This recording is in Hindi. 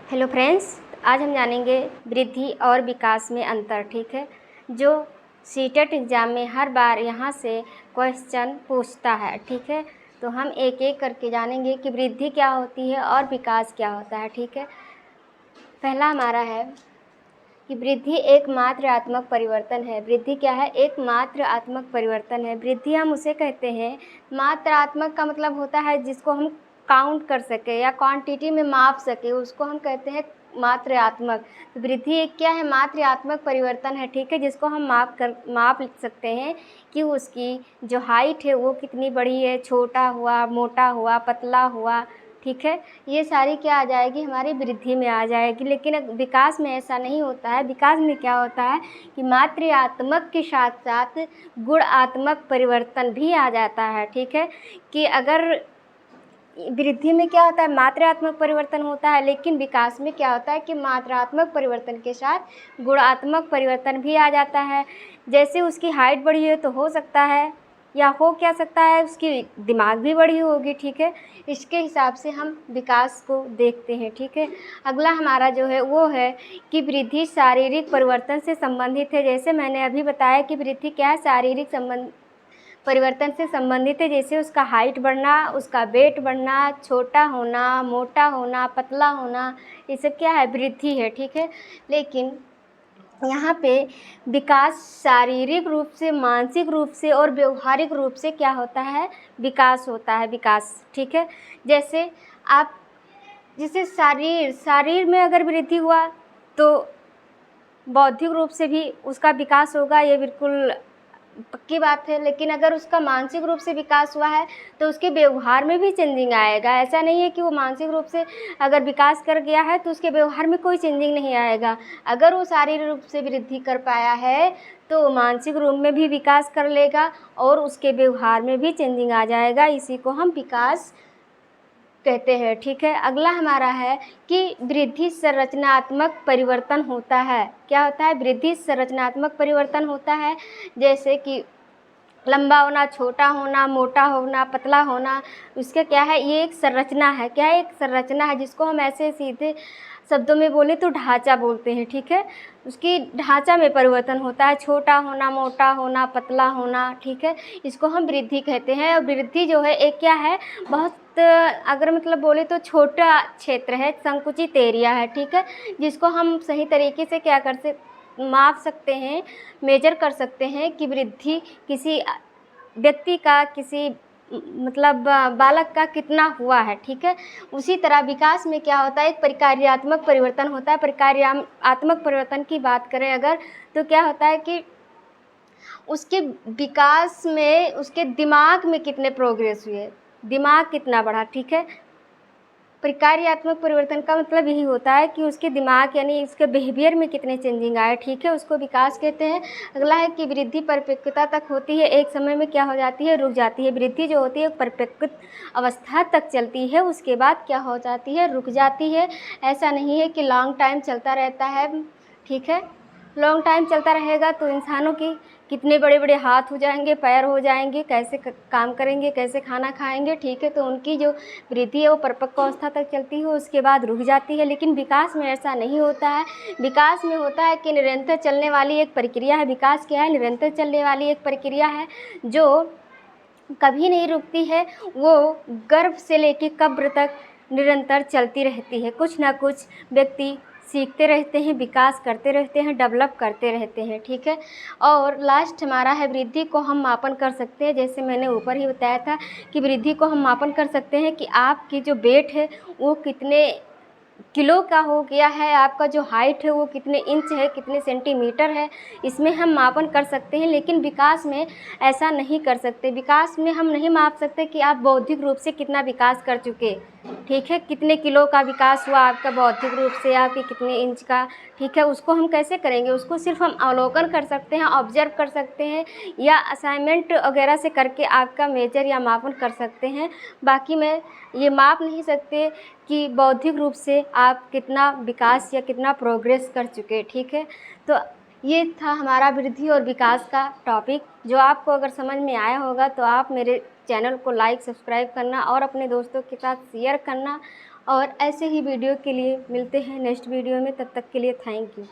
हेलो फ्रेंड्स, आज हम जानेंगे वृद्धि और विकास में अंतर। ठीक है, जो सीटेट एग्ज़ाम में हर बार यहाँ से क्वेश्चन पूछता है। ठीक है, तो हम एक एक करके जानेंगे कि वृद्धि क्या होती है और विकास क्या होता है। ठीक है, पहला हमारा है कि वृद्धि एक मात्रात्मक परिवर्तन है। वृद्धि क्या है? एक मात्रात्मक परिवर्तन है। वृद्धि हम उसे कहते हैं, मात्रात्मक का मतलब होता है जिसको हम काउंट कर सके या क्वांटिटी में माप सके, उसको हम कहते हैं मात्रात्मक। तो वृद्धि एक क्या है? मात्रात्मक परिवर्तन है। ठीक है, जिसको हम माप सकते हैं कि उसकी जो हाइट है वो कितनी बड़ी है, छोटा हुआ, मोटा हुआ, पतला हुआ। ठीक है, ये सारी क्या आ जाएगी? हमारी वृद्धि में आ जाएगी। लेकिन विकास में ऐसा नहीं होता है। विकास में क्या होता है कि मात्रात्मक के साथ साथ गुणात्मक परिवर्तन भी आ जाता है। ठीक है, कि अगर वृद्धि में क्या होता है? मात्रात्मक परिवर्तन होता है, लेकिन विकास में क्या होता है कि मात्रात्मक परिवर्तन के साथ गुणात्मक परिवर्तन भी आ जाता है। जैसे उसकी हाइट बढ़ी है तो हो सकता है, या हो क्या सकता है, उसकी दिमाग भी बड़ी होगी। ठीक है, इसके हिसाब से हम विकास को देखते हैं। ठीक है, अगला हमारा जो है वो है कि वृद्धि शारीरिक परिवर्तन से संबंधित है। जैसे मैंने अभी बताया कि वृद्धि क्या है? शारीरिक परिवर्तन से संबंधित है। जैसे उसका हाइट बढ़ना, उसका वेट बढ़ना, छोटा होना, मोटा होना, पतला होना, ये सब क्या है? वृद्धि है। ठीक है, लेकिन यहाँ पे विकास शारीरिक रूप से, मानसिक रूप से और व्यवहारिक रूप से क्या होता है? विकास होता है, विकास। ठीक है, जैसे शरीर में अगर वृद्धि हुआ तो बौद्धिक रूप से भी उसका विकास होगा, ये बिल्कुल पक्की बात है। लेकिन अगर उसका मानसिक रूप से विकास हुआ है तो उसके व्यवहार में भी चेंजिंग आएगा। ऐसा नहीं है कि वो मानसिक रूप से अगर विकास कर गया है तो उसके व्यवहार में कोई चेंजिंग नहीं आएगा। अगर वो शारीरिक रूप से वृद्धि कर पाया है तो मानसिक रूप में भी विकास कर लेगा और उसके व्यवहार में भी चेंजिंग आ जाएगा। इसी को हम विकास कहते हैं। ठीक है, अगला हमारा है कि वृद्धि संरचनात्मक परिवर्तन होता है। क्या होता है? वृद्धि संरचनात्मक परिवर्तन होता है। जैसे कि लंबा होना, छोटा होना, मोटा होना, पतला होना, उसका क्या है? ये एक संरचना है। क्या है? एक संरचना है, जिसको हम ऐसे सीधे शब्दों में बोले तो ढांचा बोलते हैं। ठीक है, उसकी ढांचा में परिवर्तन होता है, छोटा होना, मोटा होना, पतला होना। ठीक है, इसको हम वृद्धि कहते हैं। और वृद्धि जो है एक क्या है? बहुत अगर मतलब बोले तो छोटा क्षेत्र है, संकुचित एरिया है। ठीक है, जिसको हम सही तरीके से क्या कर माप सकते हैं, मेजर कर सकते हैं कि वृद्धि किसी व्यक्ति का, किसी मतलब बालक का कितना हुआ है। ठीक है, उसी तरह विकास में क्या होता है? एक प्रक्रियात्मक परिवर्तन होता है। प्रक्रियात्मक परिवर्तन की बात करें अगर, तो क्या होता है कि उसके विकास में उसके दिमाग में कितने प्रोग्रेस हुए, दिमाग कितना बढ़ा। ठीक है, प्रक्रियात्मक परिवर्तन का मतलब यही होता है कि उसके दिमाग यानी उसके बिहेवियर में कितने चेंजिंग आए। ठीक है, उसको विकास कहते हैं। अगला है कि वृद्धि परिपक्वता तक होती है, एक समय में क्या हो जाती है? रुक जाती है। वृद्धि जो होती है परिपक्व अवस्था तक चलती है, उसके बाद क्या हो जाती है? रुक जाती है। ऐसा नहीं है कि लॉन्ग टाइम चलता रहता है। ठीक है, लॉन्ग टाइम चलता रहेगा तो इंसानों की कितने बड़े बड़े हाथ हो जाएंगे, पैर हो जाएंगे, कैसे काम करेंगे, कैसे खाना खाएंगे। ठीक है, तो उनकी जो वृद्धि है वो परिपक्व अवस्था तक चलती है, उसके बाद रुक जाती है। लेकिन विकास में ऐसा नहीं होता है। विकास में होता है कि निरंतर चलने वाली एक प्रक्रिया है। विकास क्या है? निरंतर चलने वाली एक प्रक्रिया है जो कभी नहीं रुकती है। वो गर्भ से लेकर कब्र तक निरंतर चलती रहती है। कुछ ना कुछ व्यक्ति सीखते रहते हैं, विकास करते रहते हैं, डेवलप करते रहते हैं। ठीक है, और लास्ट हमारा है वृद्धि को हम मापन कर सकते हैं। जैसे मैंने ऊपर ही बताया था कि वृद्धि को हम मापन कर सकते हैं कि आपकी जो वेट है वो कितने किलो का हो गया है, आपका जो हाइट है वो कितने इंच है, कितने सेंटीमीटर है, इसमें हम मापन कर सकते हैं। लेकिन विकास में ऐसा नहीं कर सकते। विकास में हम नहीं माप सकते कि आप बौद्धिक रूप से कितना विकास कर चुके। ठीक है, कितने किलो का विकास हुआ आपका बौद्धिक रूप से, आपके कितने इंच का। ठीक है, उसको हम कैसे करेंगे? उसको सिर्फ हम अवलोकन कर सकते हैं, ऑब्जर्व कर सकते हैं, या असाइनमेंट वगैरह से करके आपका मेजर या मापन कर सकते हैं। बाकी में ये माप नहीं सकते कि बौद्धिक रूप से आप कितना विकास या कितना प्रोग्रेस कर चुके। ठीक है, तो ये था हमारा वृद्धि और विकास का टॉपिक, जो आपको अगर समझ में आया होगा तो आप मेरे चैनल को लाइक सब्सक्राइब करना और अपने दोस्तों के साथ शेयर करना। और ऐसे ही वीडियो के लिए मिलते हैं नेक्स्ट वीडियो में, तब तक के लिए थैंक यू।